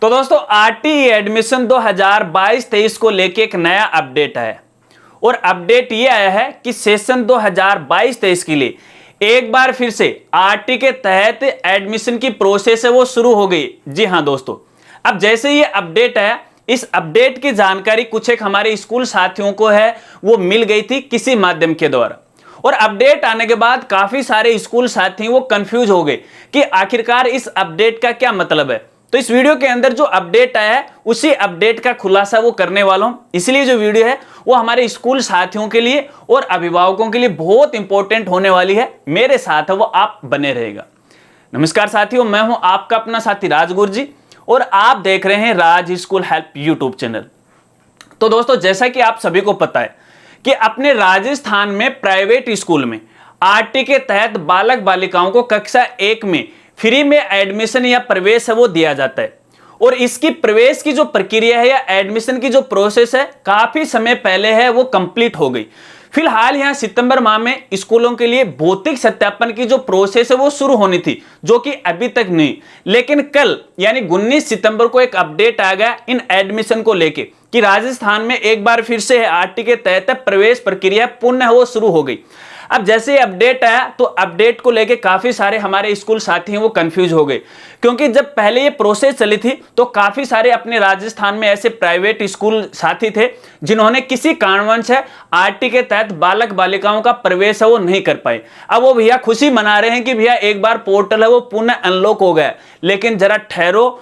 तो दोस्तों RTE admission 2022-23 को लेके एक नया अपडेट है और अपडेट ये आया है कि सेशन 2022-23 के लिए एक बार फिर से आरटी के तहत एडमिशन की प्रोसेस है वो शुरू हो गई। जी हां दोस्तों, अब जैसे ये अपडेट है, इस अपडेट की जानकारी कुछ एक हमारे स्कूल साथियों को है वो मिल गई थी किसी माध्यम के द्वारा, और अपडेट आने के बाद काफी सारे स्कूल साथी वो कंफ्यूज हो गए कि आखिरकार इस अपडेट का क्या मतलब है। तो इस वीडियो के अंदर जो अपडेट आया है उसी अपडेट का खुलासा वो करने वाला हूं, इसलिए जो वीडियो है वो हमारे स्कूल साथियों के लिए और अभिभावकों के लिए बहुत इंपॉर्टेंट होने वाली है। मेरे साथ है वो आप बने रहेगा। नमस्कार साथियों, मैं हूं आपका अपना साथी राजगुरु जी और आप देख रहे हैं राज स्कूल हेल्प यूट्यूब चैनल। तो दोस्तों, जैसा कि आप सभी को पता है कि अपने राजस्थान में प्राइवेट स्कूल में आरटी के तहत बालक बालिकाओं को कक्षा 1 में फ्री में एडमिशन या प्रवेश है वो दिया जाता है, और इसकी प्रवेश की जो प्रक्रिया है या एडमिशन की जो प्रोसेस है काफी समय पहले है वो कंप्लीट हो गई। फिलहाल यहां सितंबर माह में स्कूलों के लिए भौतिक सत्यापन की जो प्रोसेस है वो शुरू होनी थी, जो कि अभी तक नहीं। लेकिन कल यानी 19 सितंबर को एक अपडेट आ गया इन एडमिशन को लेके कि राजस्थान में एक बार फिर से आरटी के तहत प्रवेश प्रक्रिया पुनः वो शुरू हो गई। अब जैसे अपडेट आया तो अपडेट को लेके काफी सारे हमारे स्कूल साथी हैं वो कंफ्यूज हो गए, क्योंकि जब पहले ये प्रोसेस चली थी तो काफी सारे अपने राजस्थान में ऐसे प्राइवेट स्कूल साथी थे जिन्होंने किसी कारणवश आरटी के तहत बालक बालिकाओं का प्रवेश है वो नहीं कर पाए। अब वो भैया खुशी मना रहे हैं कि भैया एक बार पोर्टल है वो पुनः अनलॉक हो गया, लेकिन जरा ठहरो,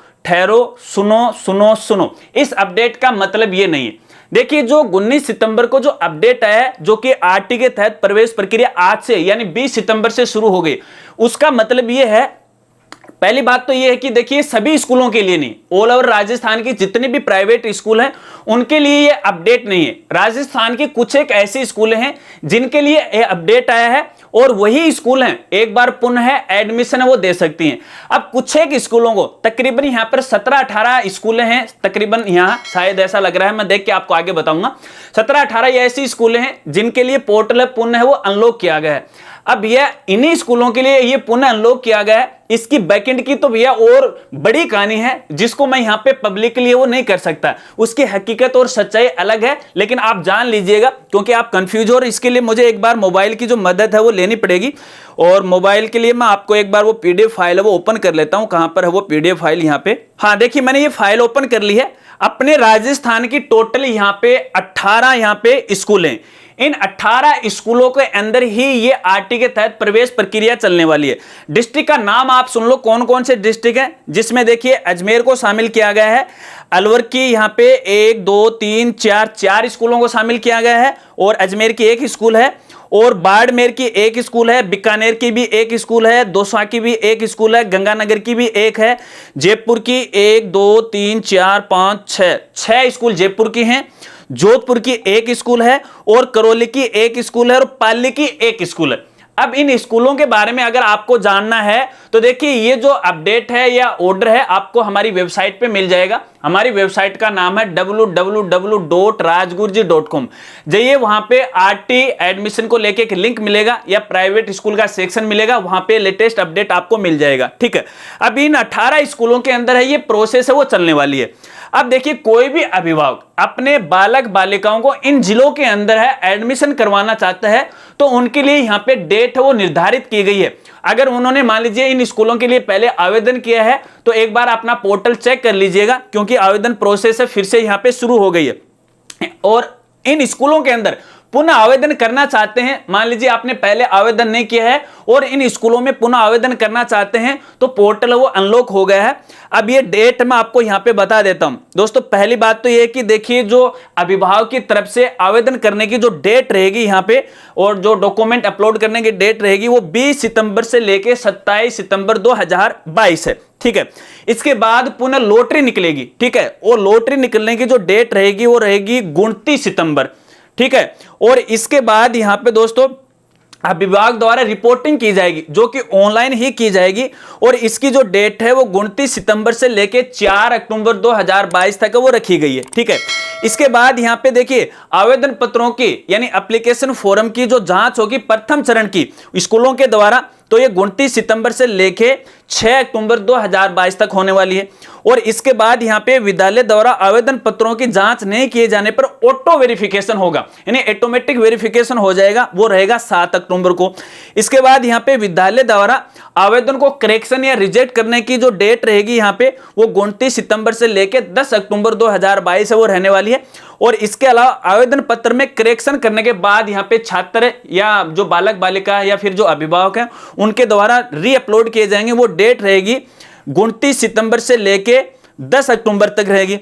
सुनो, इस अपडेट का मतलब ये नहीं है। देखिए, जो 19 सितंबर को जो अपडेट आया है, जो कि आरटी के तहत प्रवेश प्रक्रिया आज से यानी 20 सितंबर से शुरू हो गई, उसका मतलब ये है, पहली बात तो ये है कि देखिए सभी स्कूलों के लिए नहीं, ऑल ओवर राजस्थान की जितने भी प्राइवेट स्कूल हैं उनके लिए ये अपडेट नहीं है। राजस्थान की कुछ एक ऐसे स्कूल हैं जिनके लिए ये अपडेट आया है और वही स्कूल हैं एक बार पुनः एडमिशन वो दे सकती हैं। अब कुछ एक स्कूलों को तकरीबन यहाँ पर 17-18 स्कूलें हैं, तकरीबन यहाँ शायद ऐसा लग रहा है, मैं देख के आपको आगे बताऊंगा। 17-18 ऐसी स्कूलें हैं जिनके लिए पोर्टल पुनः वो अनलॉक किया गया है। अब यह इन्हीं स्कूलों के लिए ये पुनः अनलॉक किया गया है। इसकी बैकएंड की तो भैया और बड़ी कहानी है जिसको मैं यहाँ पे पब्लिक के लिए वो नहीं कर सकता, उसकी हकीकत और सच्चाई अलग है, लेकिन आप जान लीजिएगा क्योंकि आप कंफ्यूज हो। और इसके लिए मुझे एक बार मोबाइल की जो मदद है वो लेनी पड़ेगी, और मोबाइल के लिए मैं आपको एक बार वो पीडीएफ फाइल है वो ओपन कर लेता हूँ। कहाँ पर है वो पीडीएफ फाइल? यहाँ पे, हाँ देखिए मैंने ये फाइल ओपन कर ली है। अपने राजस्थान की टोटल यहाँ पे 18 यहाँ पे स्कूल हैं। इन 18 स्कूलों के अंदर ही ये आरटी के तहत प्रवेश प्रक्रिया चलने वाली है। डिस्ट्रिक्ट का नाम आप सुन लो, कौन कौन से डिस्ट्रिक्ट हैं, जिसमें देखिए अजमेर को शामिल किया गया है, अलवर की यहाँ पे 1 2 3 4 स्कूलों को शामिल किया गया है, और अजमेर की एक स्कूल है, और बाड़मेर की एक स्कूल है, बीकानेर की भी एक स्कूल है, दौसा की भी एक स्कूल है, गंगानगर की भी एक है, जयपुर की 1 2 3 4 5 6 स्कूल जयपुर की हैं, जोधपुर की एक स्कूल है, और करौली की एक स्कूल है, और पाली की एक स्कूल है। अब इन स्कूलों के बारे में अगर आपको जानना है तो देखिए ये जो अपडेट है या ऑर्डर है आपको हमारी वेबसाइट पे मिल जाएगा। हमारी वेबसाइट का नाम है www.rajguruji.com। जाइए, वहां पे आरटी एडमिशन को लेके एक लिंक मिलेगा या प्राइवेट स्कूल का सेक्शन मिलेगा, वहां पे लेटेस्ट अपडेट आपको मिल जाएगा। ठीक है, अब इन 18 स्कूलों के अंदर है ये प्रोसेस है वो चलने वाली है। अब देखिए, कोई भी अभिभावक अपने बालक बालिकाओं को इन जिलों के अंदर है एडमिशन करवाना चाहता है तो उनके लिए यहाँ पे डेट है वो निर्धारित की गई है। अगर उन्होंने मान लीजिए इन स्कूलों के लिए पहले आवेदन किया है तो एक बार अपना पोर्टल चेक कर लीजिएगा, क्योंकि आवेदन प्रोसेस है फिर से यहाँ पे शुरू हो गई है। और इन स्कूलों के अंदर पुनः आवेदन करना चाहते हैं, मान लीजिए आपने पहले आवेदन नहीं किया है और इन स्कूलों में पुनः आवेदन करना चाहते हैं तो पोर्टल वो अनलॉक हो गया है। अब ये डेट मैं आपको यहाँ पे बता देता हूं। दोस्तों, पहली बात तो ये कि देखिए जो अभिभावक की तरफ से आवेदन करने की जो डेट रहेगी यहाँ पे और जो डॉक्यूमेंट अपलोड करने की डेट रहेगी वो 20 सितंबर से लेके 27 सितंबर 2022 है। ठीक है, इसके बाद पुनः लॉटरी निकलेगी। ठीक है, और लॉटरी निकलने की जो डेट रहेगी वो रहेगी 29 सितंबर। ठीक है, और इसके बाद यहाँ पे दोस्तों अभिभावक द्वारा रिपोर्टिंग की जाएगी जो कि ऑनलाइन ही की जाएगी, और इसकी जो डेट है वो 29 सितंबर से लेके 4 अक्टूबर 2022 तक वो रखी गई है। ठीक है, इसके बाद यहाँ पे देखिए आवेदन पत्रों की यानी एप्लीकेशन फॉर्म की जो जांच होगी प्रथम चरण की स्कूलों के द्वारा, तो ये 29 सितंबर से लेके 6 अक्टूबर 2022 तक होने वाली है। और इसके बाद यहाँ पे विद्यालय द्वारा आवेदन पत्रों की जांच नहीं किए जाने पर ऑटो वेरिफिकेशन होगा, यानी ऑटोमेटिक वेरिफिकेशन हो जाएगा, वो रहेगा 7 अक्टूबर को। इसके बाद यहाँ पे विद्यालय द्वारा आवेदन को करेक्शन या रिजेक्ट करने की जो डेट रहेगी यहाँ पे वो 29 सितंबर से लेके 10 अक्टूबर 2022 है, वो रहने वाली है। और इसके अलावा आवेदन पत्र में करेक्शन करने के बाद यहाँ पे छात्र या जो बालक बालिका या फिर जो अभिभावक हैं उनके द्वारा री अपलोड किए जाएंगे, वो डेट रहेगी 29 सितंबर से लेके 10 अक्टूबर तक रहेगी।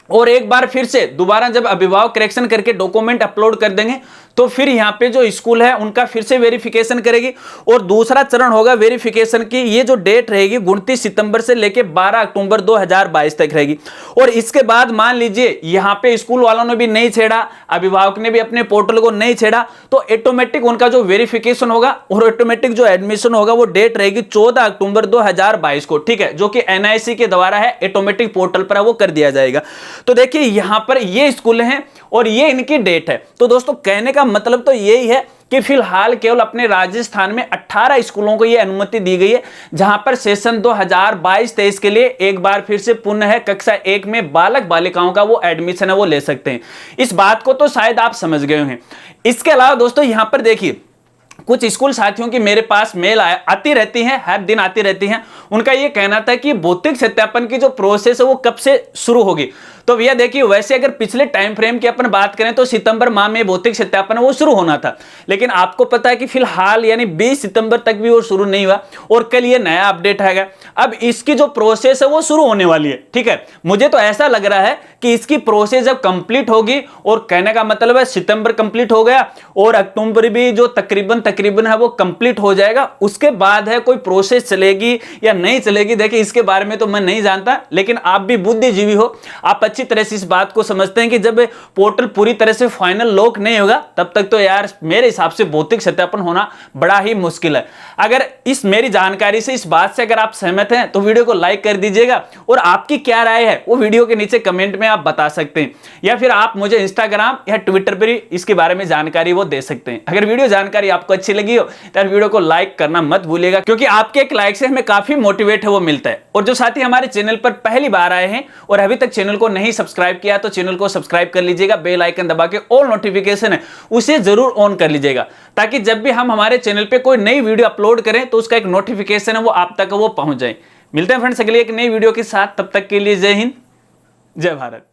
और एक बार फिर से दोबारा जब अभिभावक करेक्शन करके डॉक्यूमेंट अपलोड कर देंगे तो फिर यहाँ पे जो स्कूल है उनका फिर से वेरिफिकेशन करेगी। और दूसरा चरण होगा वेरिफिकेशन की, ये जो डेट रहेगी 29 सितंबर से लेके 12 अक्टूबर 2022 तक रहेगी। और इसके बाद मान लीजिए यहाँ पे स्कूल वालों ने भी नहीं छेड़ा, अभिभावक ने भी अपने पोर्टल को नहीं छेड़ा, तो ऑटोमेटिक उनका जो वेरिफिकेशन होगा और ऑटोमेटिक जो एडमिशन होगा वो डेट रहेगी 14 अक्टूबर 2022 को, ठीक है, जो कि NIC के द्वारा है, ऑटोमेटिक पोर्टल पर वो कर दिया जाएगा। तो देखिए यहां पर ये स्कूल हैं और ये इनकी डेट है। तो दोस्तों कहने का मतलब तो यही है कि फिलहाल केवल अपने राजस्थान में 18 स्कूलों को यह अनुमति दी गई है जहां पर सेशन 2022-23 के लिए एक बार फिर से पुनः है कक्षा 1 में बालक बालिकाओं का वो एडमिशन है वो ले सकते हैं। इस बात को तो शायद आप समझ गए हैं। इसके अलावा दोस्तों यहां पर देखिए कुछ स्कूल साथियों की मेरे पास मेल आती रहती हैं, हर दिन आती रहती हैं। उनका ये कहना था कि भौतिक सत्यापन की जो प्रोसेस है वो कब से शुरू होगी। तो भैया देखिए वैसे अगर पिछले टाइम फ्रेम की अपन बात करें तो सितंबर माह में भौतिक सत्यापन वो शुरू होना था, लेकिन आपको पता है कि फिलहाल यानी 20 सितंबर तक भी वो शुरू नहीं हुआ और कल ये नया अपडेट आएगा। अब इसकी जो प्रोसेस है वो शुरू होने वाली है, ठीक है। मुझे तो ऐसा लग रहा है कि इसकी प्रोसेस जब कंप्लीट होगी, और कहने का मतलब है सितंबर कंप्लीट हो गया और अक्टूबर भी जो तकरीबन है वो कंप्लीट हो जाएगा, उसके बाद है कोई प्रोसेस चलेगी या नहीं चलेगी, देखिए इसके बारे में तो मैं नहीं जानता, लेकिन आप भी बुद्धिजीवी हो, आप अच्छी तरह से इस बात को समझते हैं कि जब पोर्टल पूरी तरह से फाइनल लॉक नहीं होगा तब तक तो यार मेरे हिसाब से भौतिक सत्यापन होना बड़ा ही मुश्किल है। अगर इस मेरी जानकारी से, इस बात से अगर आप सहमत हैं तो वीडियो को लाइक कर दीजिएगा, और आपकी क्या राय है वो वीडियो के नीचे कमेंट में आप बता सकते हैं, या फिर आप मुझे इंस्टाग्राम या ट्विटर पर इसके बारे में जानकारी वो दे सकते हैं। अगर वीडियो जानकारी आपको अच्छी लगी हो तो वीडियो को लाइक करना मत भूलिएगा, क्योंकि आपके एक लाइक से हमें काफी मोटिवेट है वो मिलता है। और जो साथी हमारे चैनल पर पहली बार आए हैं और अभी तक चैनल को नहीं सब्सक्राइब किया तो चैनल को सब्सक्राइब कर लीजिएगा, बेल आइकन दबा के ऑल नोटिफिकेशन है उसे जरूर ऑन कर लीजिएगा, ताकि जब भी हम हमारे चैनल पे कोई नई वीडियो अपलोड करें तो उसका एक नोटिफिकेशन है वो आप तक वो पहुंच जाए। मिलते हैं फ्रेंड्स अगली एक नई वीडियो के साथ, तब तक के लिए जय हिंद, जय भारत।